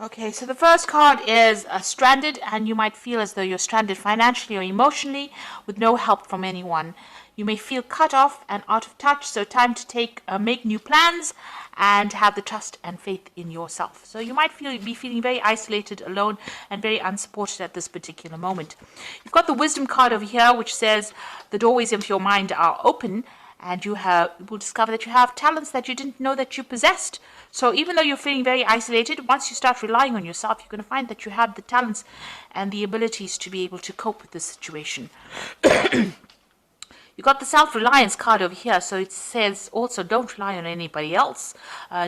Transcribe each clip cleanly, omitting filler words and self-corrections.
Okay, so the first card is stranded, and you might feel as though you're stranded financially or emotionally with no help from anyone. You may feel cut off and out of touch, so time to make new plans and have the trust and faith in yourself. So you might be feeling very isolated, alone, and very unsupported at this particular moment. You've got the wisdom card over here, which says the doorways of your mind are open, and you will discover that you have talents that you didn't know that you possessed. So even though you're feeling very isolated, once you start relying on yourself, you're going to find that you have the talents and the abilities to be able to cope with this situation. You got the self-reliance card over here, so it says also don't rely on anybody else.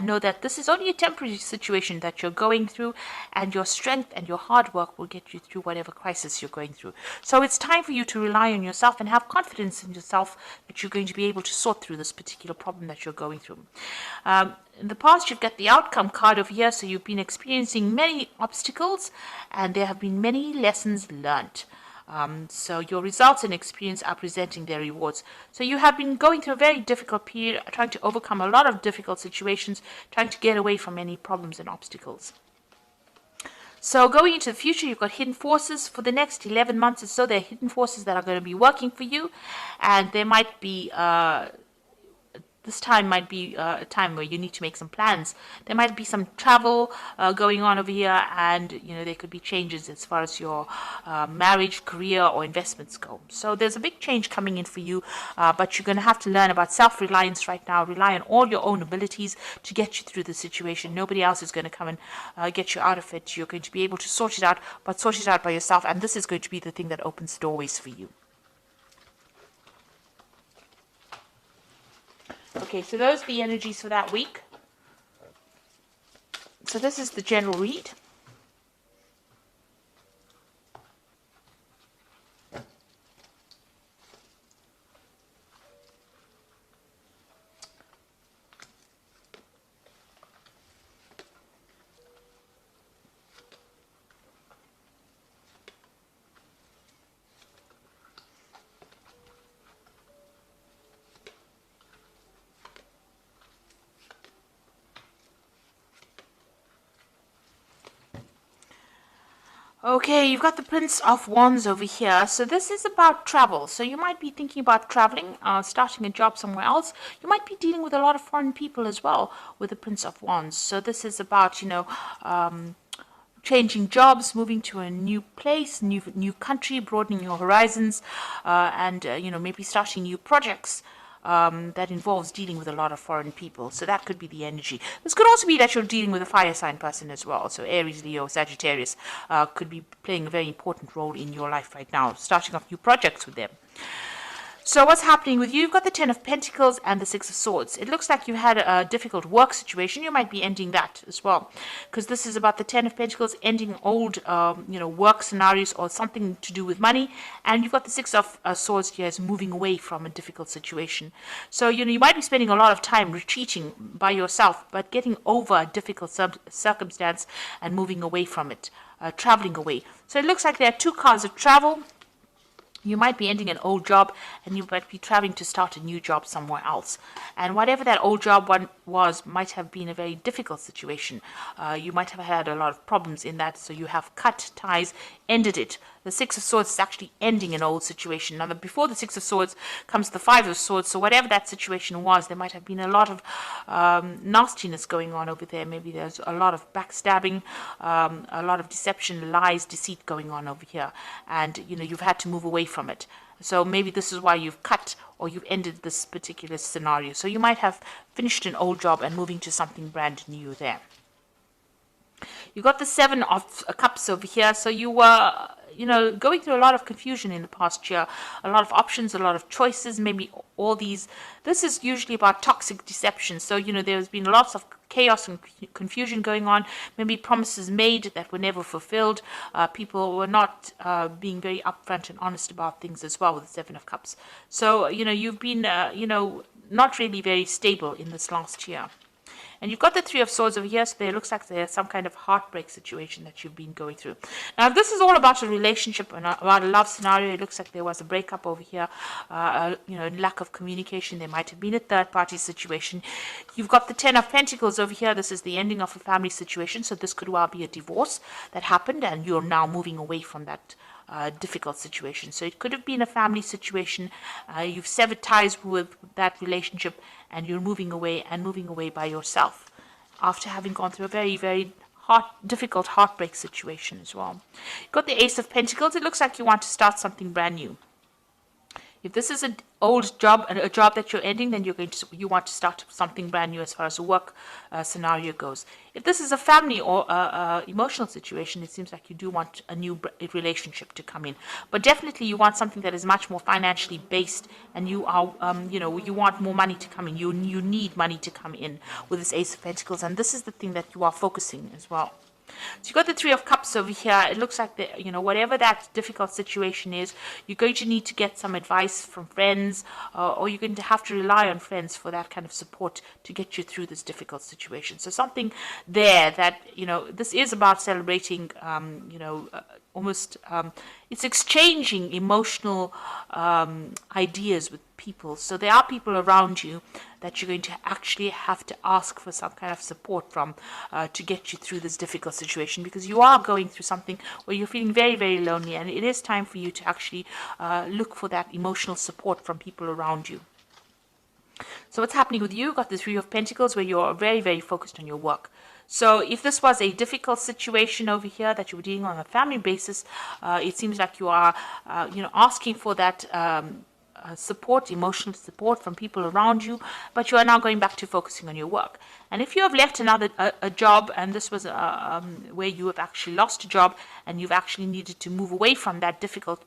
Know that this is only a temporary situation that you're going through, and your strength and your hard work will get you through whatever crisis you're going through. So it's time for you to rely on yourself and have confidence in yourself that you're going to be able to sort through this particular problem that you're going through. In the past, you've got the outcome card over here, so you've been experiencing many obstacles, and there have been many lessons learned. So your results and experience are presenting their rewards. So you have been going through a very difficult period, trying to overcome a lot of difficult situations, trying to get away from any problems and obstacles. So going into the future, you've got hidden forces. For the next 11 months or so, there are hidden forces that are going to be working for you, and there might be this time might be a time where you need to make some plans. There might be some travel going on over here, and there could be changes as far as your marriage, career, or investments go. So there's a big change coming in for you, but you're going to have to learn about self-reliance right now. Rely on all your own abilities to get you through the situation. Nobody else is going to come and get you out of it. You're going to be able to sort it out, but sort it out by yourself, and this is going to be the thing that opens doorways for you. Okay, so those are the energies for that week. So this is the general read. Okay, you've got the Prince of Wands over here. So this is about travel. So you might be thinking about traveling, starting a job somewhere else. You might be dealing with a lot of foreign people as well with the Prince of Wands. So this is about, changing jobs, moving to a new place, new country, broadening your horizons, and maybe starting new projects. That involves dealing with a lot of foreign people. So that could be the energy. This could also be that you're dealing with a fire sign person as well. So Aries, Leo, Sagittarius could be playing a very important role in your life right now, starting off new projects with them. So what's happening with you? You've got the Ten of Pentacles and the Six of Swords. It looks like you had a difficult work situation. You might be ending that as well, because this is about the Ten of Pentacles ending old, work scenarios or something to do with money. And you've got the Six of Swords here as moving away from a difficult situation. So, you might be spending a lot of time retreating by yourself, but getting over a difficult circumstance and moving away from it, traveling away. So it looks like there are two cards of travel. You might be ending an old job, and you might be traveling to start a new job somewhere else. And whatever that old job was might have been a very difficult situation. You might have had a lot of problems in that, so you have cut ties, ended it. The Six of Swords is actually ending an old situation. Now, before the Six of Swords comes the Five of Swords, so whatever that situation was, there might have been a lot of nastiness going on over there. Maybe there's a lot of backstabbing, a lot of deception, lies, deceit going on over here. And, you've had to move away from it. So maybe this is why you've cut or you've ended this particular scenario. So you might have finished an old job and moving to something brand new there. You got the Seven of Cups over here. So you were, going through a lot of confusion in the past year, a lot of options, a lot of choices, maybe all these. This is usually about toxic deception. So, there's been lots of chaos and confusion going on, maybe promises made that were never fulfilled. People were not being very upfront and honest about things as well with the Seven of Cups. So, you've been, not really very stable in this last year. And you've got the Three of Swords over here, so there looks like there's some kind of heartbreak situation that you've been going through. Now, if this is all about a relationship and about a love scenario, it looks like there was a breakup over here, lack of communication. There might have been a third-party situation. You've got the Ten of Pentacles over here. This is the ending of a family situation, so this could well be a divorce that happened, and you're now moving away from that difficult situation. So it could have been a family situation. You've severed ties with that relationship, and you're moving away by yourself after having gone through a very, very difficult heartbreak situation as well. You've got the Ace of Pentacles. It looks like you want to start something brand new. If this is an old job, a job that you're ending, then you want to start something brand new as far as the work scenario goes. If this is a family or emotional situation, it seems like you do want a new relationship to come in. But definitely, you want something that is much more financially based, and you are, you want more money to come in. You need money to come in with this Ace of Pentacles, and this is the thing that you are focusing as well. So you've got the Three of Cups over here. It looks like whatever that difficult situation is, you're going to need to get some advice from friends, or you're going to have to rely on friends for that kind of support to get you through this difficult situation. So something there that, this is about celebrating, almost, it's exchanging emotional ideas with people. So there are people around you that you're going to actually have to ask for some kind of support from to get you through this difficult situation, because you are going through something where you're feeling very, very lonely, and it is time for you to actually look for that emotional support from people around you. So what's happening with you? You've got the Three of Pentacles, where you're very, very focused on your work. So if this was a difficult situation over here that you were dealing on a family basis, it seems like you are, asking for that support, emotional support from people around you, but you are now going back to focusing on your work. And if you have left a job, and this was where you have actually lost a job, and you've actually needed to move away from that difficult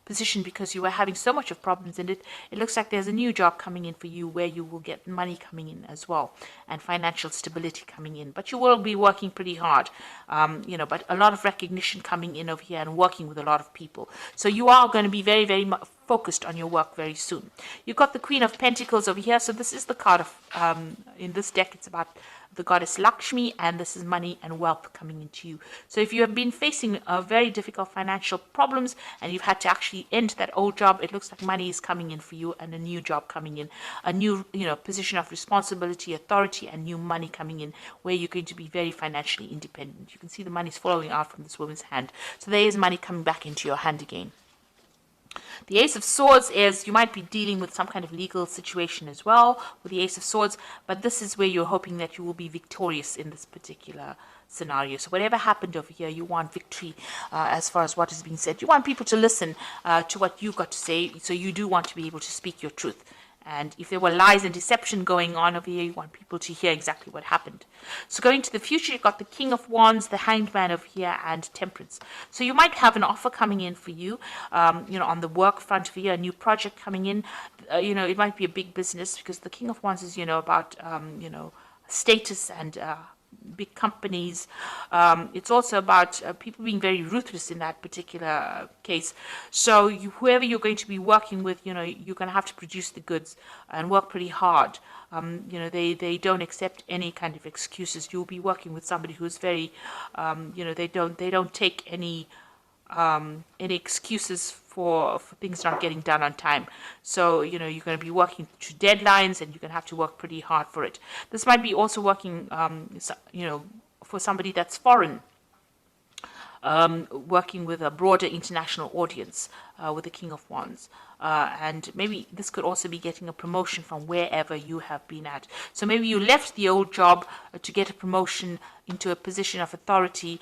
position because you were having so much of problems in it, it looks like there's a new job coming in for you where you will get money coming in as well, and financial stability coming in. But you will be working pretty hard, but a lot of recognition coming in over here, and working with a lot of people. So you are going to be very, very focused on your work very soon. You've got the Queen of Pentacles over here. So this is the card of, in this deck, it's about the goddess Lakshmi, and this is money and wealth coming into you. So if you have been facing very difficult financial problems, and you've had to actually end that old job, it looks like money is coming in for you, and a new job coming in, a new position of responsibility, authority, and new money coming in, where you're going to be very financially independent. You can see the money's flowing out from this woman's hand. So there is money coming back into your hand again. The Ace of Swords is, you might be dealing with some kind of legal situation as well with the Ace of Swords, but this is where you're hoping that you will be victorious in this particular scenario. So whatever happened over here, you want victory as far as what is being said. You want people to listen to what you've got to say, so you do want to be able to speak your truth. And if there were lies and deception going on over here, you want people to hear exactly what happened. So going to the future, you've got the King of Wands, the Hanged Man over here, and Temperance. So you might have an offer coming in for you, on the work front of here, a new project coming in. It might be a big business, because the King of Wands is, about, status and big companies. It's also about people being very ruthless in that particular case. So whoever you're going to be working with, you're going to have to produce the goods and work pretty hard. They don't accept any kind of excuses. You'll be working with somebody who's very, they don't take any excuses for things not getting done on time. So, you're going to be working to deadlines, and you're going to have to work pretty hard for it. This might be also working, for somebody that's foreign, working with a broader international audience with the King of Wands. And maybe this could also be getting a promotion from wherever you have been at. So maybe you left the old job to get a promotion into a position of authority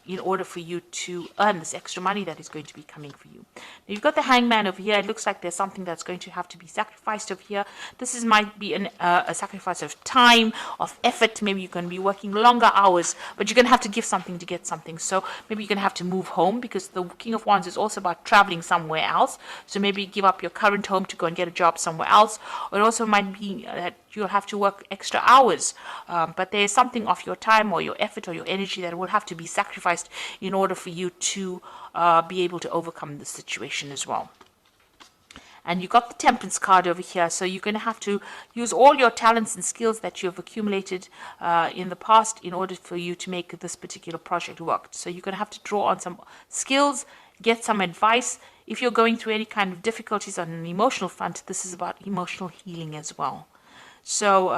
in order for you to earn this extra money that is going to be coming for you. Now you've got the Hangman over here. It looks like there's something that's going to have to be sacrificed over here. This might be a sacrifice of time, of effort. Maybe you're going to be working longer hours, but you're going to have to give something to get something. So maybe you're going to have to move home, because the King of Wands is also about traveling somewhere else. So maybe give up your current home to go and get a job somewhere else. Or it also might be that you'll have to work extra hours, but there's something of your time or your effort or your energy that will have to be sacrificed in order for you to be able to overcome the situation as well. And you got the Temperance card over here, so you're going to have to use all your talents and skills that you have accumulated in the past in order for you to make this particular project work. So you're going to have to draw on some skills, get some advice. If you're going through any kind of difficulties on an emotional front, this is about emotional healing as well. So,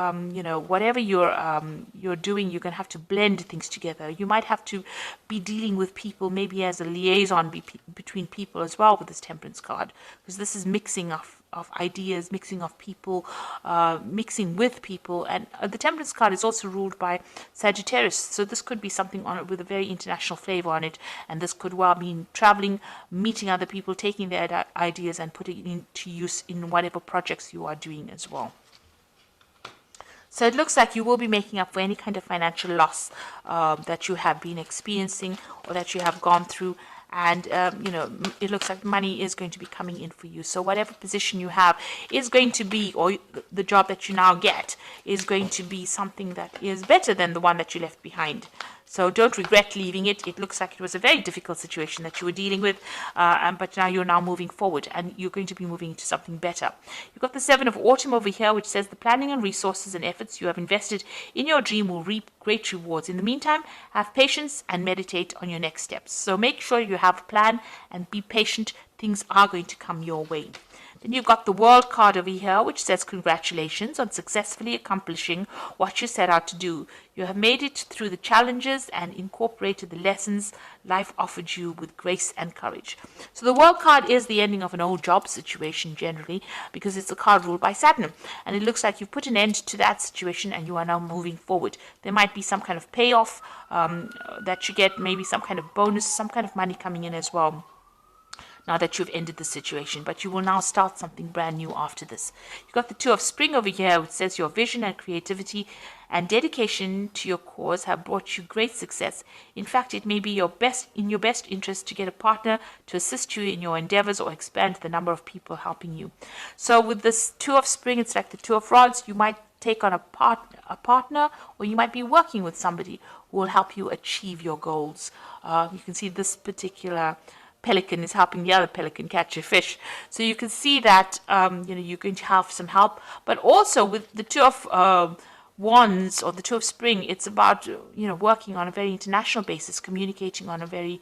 whatever you're doing, you're going to have to blend things together. You might have to be dealing with people, maybe as a liaison between people as well with this Temperance card, because this is mixing of ideas, mixing of people, mixing with people. And the Temperance card is also ruled by Sagittarius, so this could be something on it with a very international flavor on it, and this could well mean traveling, meeting other people, taking their ideas and putting it into use in whatever projects you are doing as well. So it looks like you will be making up for any kind of financial loss that you have been experiencing or that you have gone through. And, it looks like money is going to be coming in for you. So whatever position you have is going to be, or the job that you now get is going to be something that is better than the one that you left behind. So don't regret leaving it. It looks like it was a very difficult situation that you were dealing with, but now you're now moving forward and you're going to be moving into something better. You've got the Seven of Autumn over here, which says the planning and resources and efforts you have invested in your dream will reap great rewards. In the meantime, have patience and meditate on your next steps. So make sure you have a plan and be patient. Things are going to come your way. Then you've got the World card over here, which says congratulations on successfully accomplishing what you set out to do. You have made it through the challenges and incorporated the lessons life offered you with grace and courage. So the World card is the ending of an old job situation generally, because it's a card ruled by Saturn. And it looks like you've put an end to that situation and you are now moving forward. There might be some kind of payoff that you get, maybe some kind of bonus, some kind of money coming in as well, now that you've ended the situation, but you will now start something brand new after this. You've got the Two of Spring over here, which says your vision and creativity and dedication to your cause have brought you great success. In fact, it may be in your best interest to get a partner to assist you in your endeavors or expand the number of people helping you. So with this Two of Spring, it's like the Two of Rods. You might take on a partner, or you might be working with somebody who will help you achieve your goals. You can see this particular pelican is helping the other pelican catch a fish. So you can see that you're going to have some help. But also with the Two of Wands or the Two of Spring, it's about working on a very international basis, communicating on a very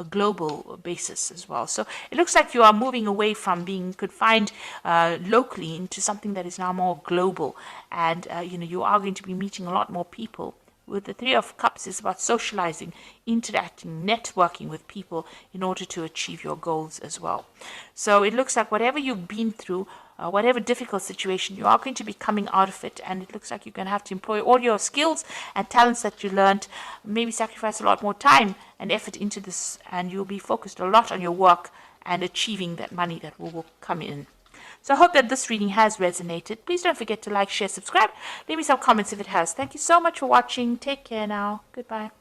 global basis as well. So it looks like you are moving away from being confined locally into something that is now more global, and you are going to be meeting a lot more people. With the Three of Cups, it's about socializing, interacting, networking with people in order to achieve your goals as well. So it looks like whatever you've been through, whatever difficult situation, you are going to be coming out of it. And it looks like you're going to have to employ all your skills and talents that you learned, maybe sacrifice a lot more time and effort into this, and you'll be focused a lot on your work and achieving that money that will come in. So I hope that this reading has resonated. Please don't forget to like, share, subscribe. Leave me some comments if it has. Thank you so much for watching. Take care now. Goodbye.